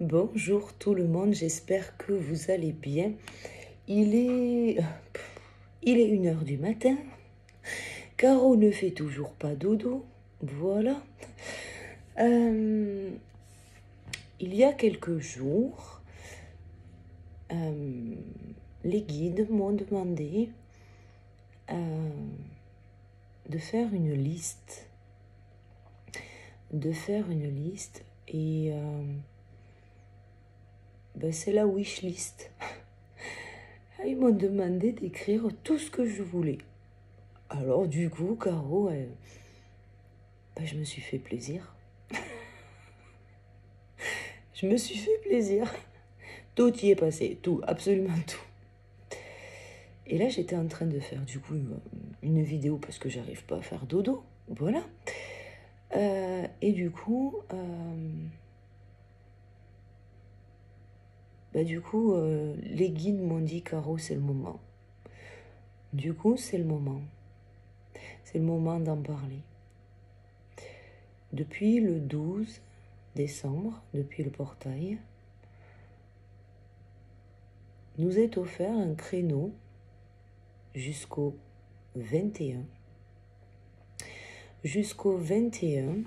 Bonjour tout le monde, j'espère que vous allez bien. Il est 1 heure du matin. Caro ne fait toujours pas dodo. Voilà. Il y a quelques jours, les guides m'ont demandé de faire une liste. Et c'est la wish list. Ils m'ont demandé d'écrire tout ce que je voulais. Alors du coup, Caro, je me suis fait plaisir. Je me suis fait plaisir. Tout y est passé, tout, absolument tout. Et là, j'étais en train de faire du coup une vidéo parce que j'arrive pas à faire dodo. Voilà. Et du coup, les guides m'ont dit, Caro, c'est le moment. Du coup, c'est le moment. C'est le moment d'en parler. Depuis le 12 décembre, depuis le portail, nous est offert un créneau jusqu'au 21. Jusqu'au 21,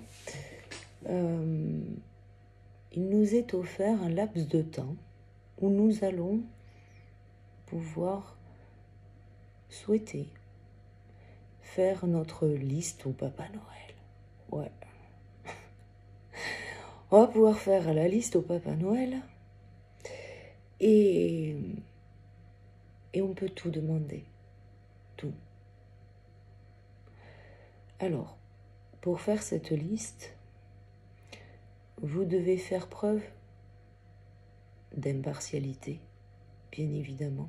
il nous est offert un laps de temps où nous allons pouvoir souhaiter faire notre liste au Papa Noël. Ouais. On va pouvoir faire la liste au Papa Noël et on peut tout demander. Tout. Alors, pour faire cette liste, vous devez faire preuve d'impartialité, bien évidemment.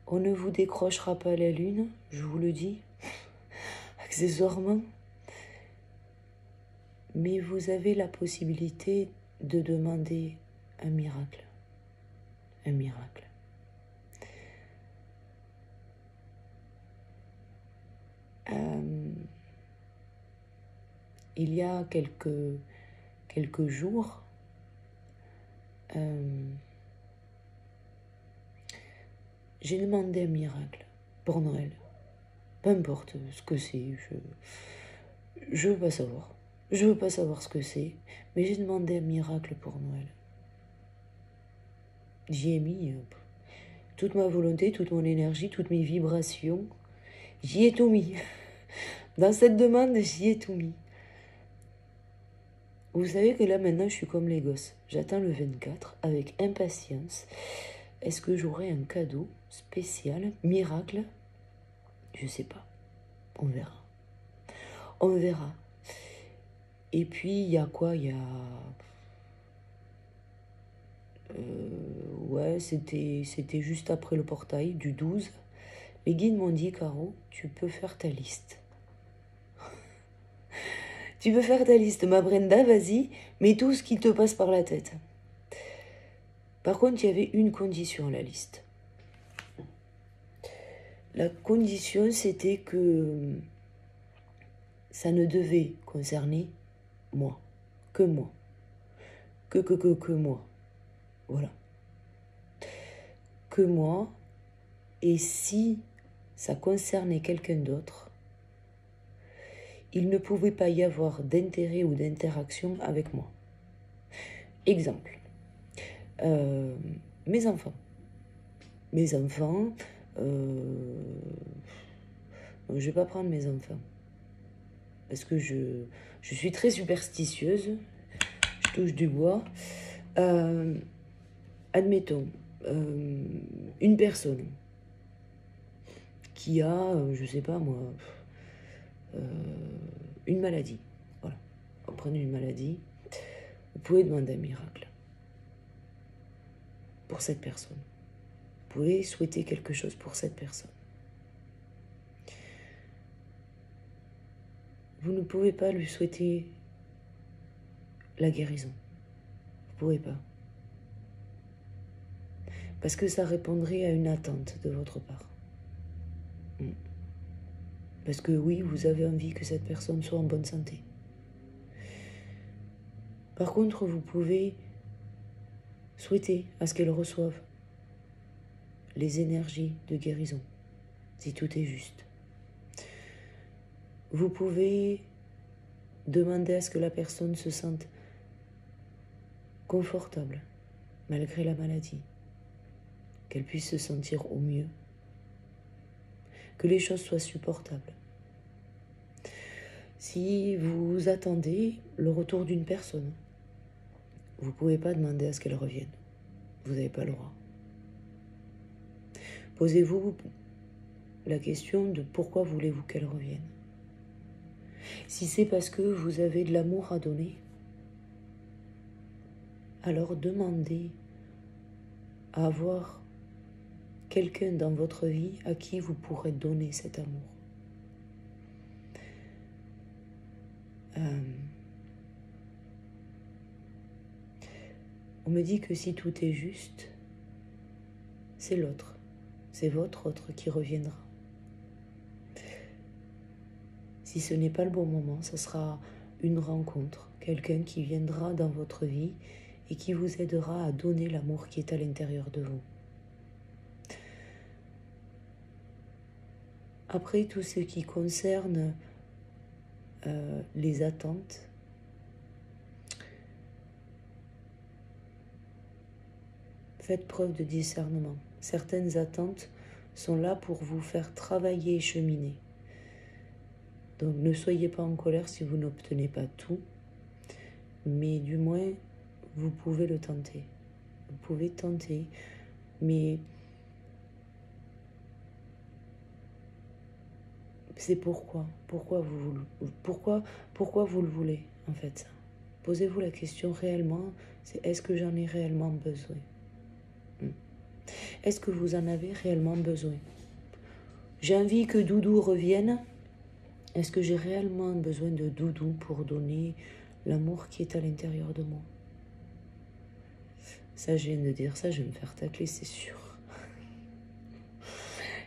On ne vous décrochera pas la lune, je vous le dis, accessoirement. Mais vous avez la possibilité de demander un miracle. Un miracle. Il y a quelques jours, j'ai demandé un miracle pour Noël. Peu importe ce que c'est, je veux pas savoir. Je veux pas savoir ce que c'est, mais j'ai demandé un miracle pour Noël. J'y ai mis toute ma volonté, toute mon énergie, toutes mes vibrations. J'y ai tout mis. Dans cette demande, j'y ai tout mis. Vous savez que là, maintenant, je suis comme les gosses. J'attends le 24 avec impatience. Est-ce que j'aurai un cadeau spécial, miracle? Je sais pas. On verra. On verra. Et puis, il y a quoi? Il y a... c'était juste après le portail du 12. Les guides m'ont dit, Caro, tu peux faire ta liste. Tu peux faire ta liste, ma Brenda, vas-y, mets tout ce qui te passe par la tête. Par contre, il y avait une condition à la liste. La condition, c'était que ça ne devait concerner moi. Que moi. Que moi. Voilà. Que moi. Et si ça concernait quelqu'un d'autre, il ne pouvait pas y avoir d'intérêt ou d'interaction avec moi. Exemple. Mes enfants. Mes enfants... je ne vais pas prendre mes enfants. Parce que je suis très superstitieuse. Je touche du bois. Admettons, une personne qui a, je sais pas moi, une maladie. Voilà. Vous prenez une maladie, vous pouvez demander un miracle pour cette personne. Vous pouvez souhaiter quelque chose pour cette personne. Vous ne pouvez pas lui souhaiter la guérison. Vous pouvez pas. Parce que ça répondrait à une attente de votre part. Parce que oui, vous avez envie que cette personne soit en bonne santé. Par contre, vous pouvez souhaiter à ce qu'elle reçoive les énergies de guérison, si tout est juste. Vous pouvez demander à ce que la personne se sente confortable, malgré la maladie, qu'elle puisse se sentir au mieux, que les choses soient supportables. Si vous attendez le retour d'une personne, vous ne pouvez pas demander à ce qu'elle revienne. Vous n'avez pas le droit. Posez-vous la question de pourquoi voulez-vous qu'elle revienne. Si c'est parce que vous avez de l'amour à donner, alors demandez à avoir quelqu'un dans votre vie à qui vous pourrez donner cet amour. On me dit que si tout est juste, c'est l'autre, c'est votre autre qui reviendra. Si ce n'est pas le bon moment, ce sera une rencontre, quelqu'un qui viendra dans votre vie et qui vous aidera à donner l'amour qui est à l'intérieur de vous. Après, tout ce qui concerne les attentes, faites preuve de discernement. Certaines attentes sont là pour vous faire travailler et cheminer. Donc ne soyez pas en colère si vous n'obtenez pas tout, mais du moins, vous pouvez le tenter. Vous pouvez tenter, mais c'est pourquoi vous le voulez, en fait. Posez-vous la question réellement, c'est est-ce que j'en ai réellement besoin? Est-ce que vous en avez réellement besoin? J'ai envie que Doudou revienne. Est-ce que j'ai réellement besoin de Doudou pour donner l'amour qui est à l'intérieur de moi? Ça, je viens de dire ça, je vais me faire tacler, c'est sûr.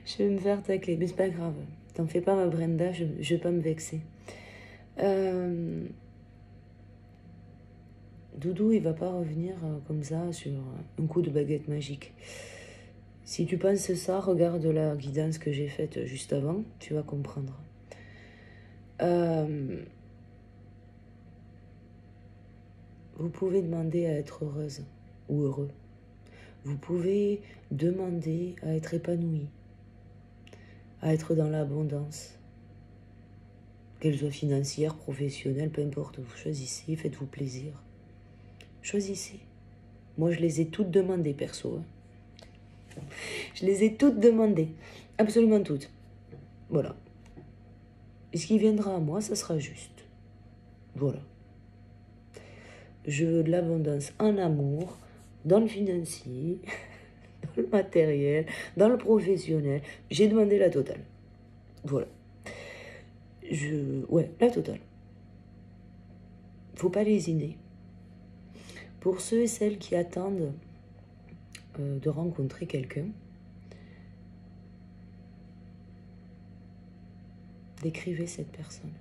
Je vais me faire tacler, mais c'est pas grave. T'en fais pas, ma Brenda, je vais pas me vexer. Doudou, il va pas revenir comme ça sur un coup de baguette magique. Si tu penses ça, regarde la guidance que j'ai faite juste avant, tu vas comprendre. Vous pouvez demander à être heureuse ou heureux. Vous pouvez demander à être épanoui, à être dans l'abondance. Qu'elle soit financière, professionnelle, peu importe, vous choisissez, faites-vous plaisir. Choisissez. Moi, je les ai toutes demandées, perso. Je les ai toutes demandées. Absolument toutes. Voilà. Et ce qui viendra à moi, ça sera juste. Voilà. Je veux de l'abondance en amour, dans le financier, dans le matériel, dans le professionnel. J'ai demandé la totale. Voilà. Ouais, la totale. Faut pas lésiner. Pour ceux et celles qui attendent de rencontrer quelqu'un, décrivez cette personne.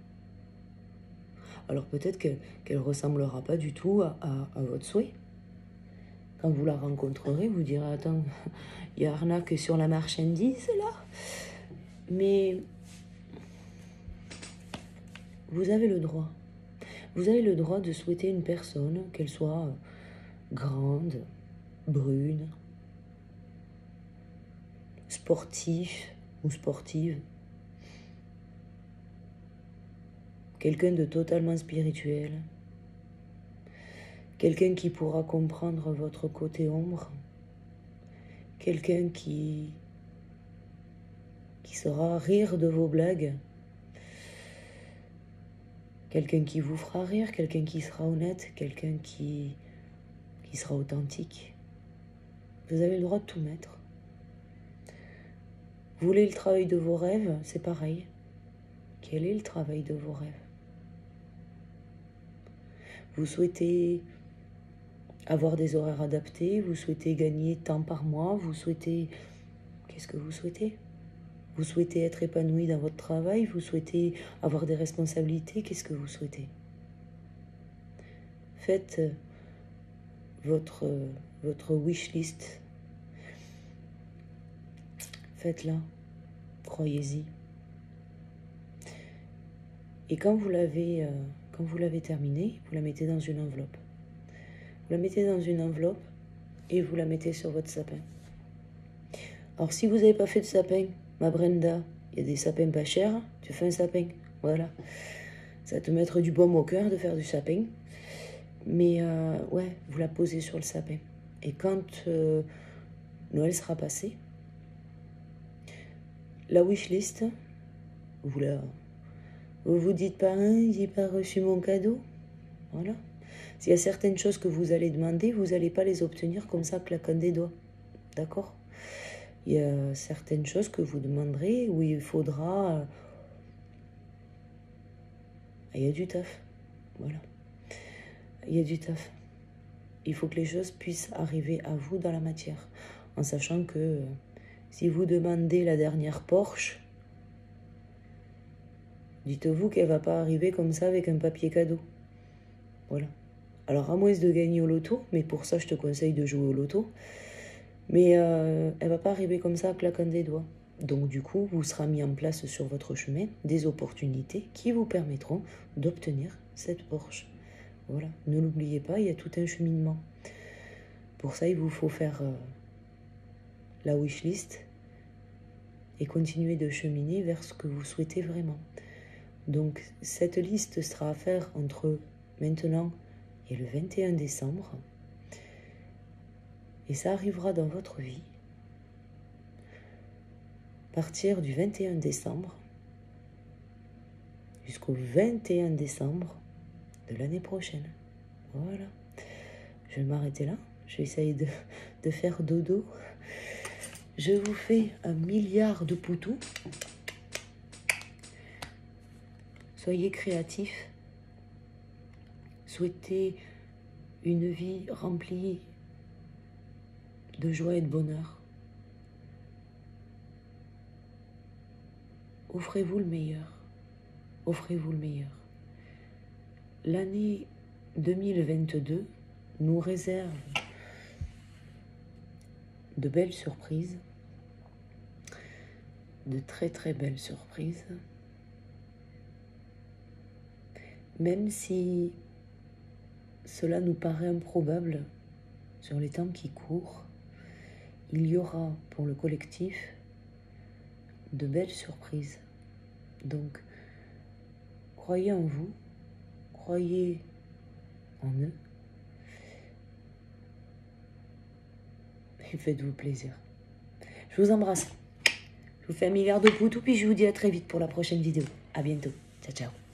Alors peut-être qu'elle ressemblera pas du tout à votre souhait. Quand vous la rencontrerez, vous direz, attends, il y a arnaque sur la marchandise là. Mais vous avez le droit. Vous avez le droit de souhaiter une personne, qu'elle soit grande, brune, sportif ou sportive. Quelqu'un de totalement spirituel. Quelqu'un qui pourra comprendre votre côté ombre. Quelqu'un qui saura rire de vos blagues. Quelqu'un qui vous fera rire, quelqu'un qui sera honnête, quelqu'un qui sera authentique. Vous avez le droit de tout mettre. Vous voulez le travail de vos rêves, c'est pareil. Quel est le travail de vos rêves? Vous souhaitez avoir des horaires adaptés, vous souhaitez gagner tant par mois, vous souhaitez... Qu'est-ce que vous souhaitez? Vous souhaitez être épanoui dans votre travail, vous souhaitez avoir des responsabilités, qu'est-ce que vous souhaitez? faites votre wish list. Faites-la, croyez-y. Et quand vous l'avez terminée, vous la mettez dans une enveloppe. Vous la mettez dans une enveloppe et vous la mettez sur votre sapin. Alors si vous n'avez pas fait de sapin, ma Brenda, il y a des sapins pas chers, tu fais un sapin. Voilà. Ça va te mettre du baume au cœur de faire du sapin. Mais ouais, vous la posez sur le sapin. Et quand Noël sera passé, la wishlist, vous dites pas, hein, j'ai pas reçu mon cadeau. Voilà. S'il y a certaines choses que vous allez demander, vous n'allez pas les obtenir comme ça, claquant des doigts. D'accord? Il y a certaines choses que vous demanderez où il faudra... il y a du taf. Voilà. Il y a du taf. Il faut que les choses puissent arriver à vous dans la matière. En sachant que si vous demandez la dernière Porsche, dites-vous qu'elle ne va pas arriver comme ça avec un papier cadeau. Voilà. Alors, à moins de gagner au loto, mais pour ça, je te conseille de jouer au loto. Mais elle ne va pas arriver comme ça, claquant des doigts. Donc, du coup, vous sera mis en place sur votre chemin des opportunités qui vous permettront d'obtenir cette Porsche. Voilà. Ne l'oubliez pas, il y a tout un cheminement. Pour ça, il vous faut faire la wishlist et continuer de cheminer vers ce que vous souhaitez vraiment. Donc, cette liste sera à faire entre maintenant et le 21 décembre. Et ça arrivera dans votre vie à partir du 21 décembre jusqu'au 21 décembre de l'année prochaine. Voilà. Je vais m'arrêter là. Je vais essayer de faire dodo. Je vous fais 1 milliard de poutous. Soyez créatifs. Souhaitez une vie remplie de joie et de bonheur. Offrez-vous le meilleur. Offrez-vous le meilleur. L'année 2022 nous réserve de belles surprises, de très très belles surprises. Même si cela nous paraît improbable sur les temps qui courent, il y aura pour le collectif de belles surprises. Donc, croyez en vous, croyez en eux, et faites-vous plaisir. Je vous embrasse. Je vous fais 1 milliard de poutous, puis je vous dis à très vite pour la prochaine vidéo. À bientôt. Ciao, ciao.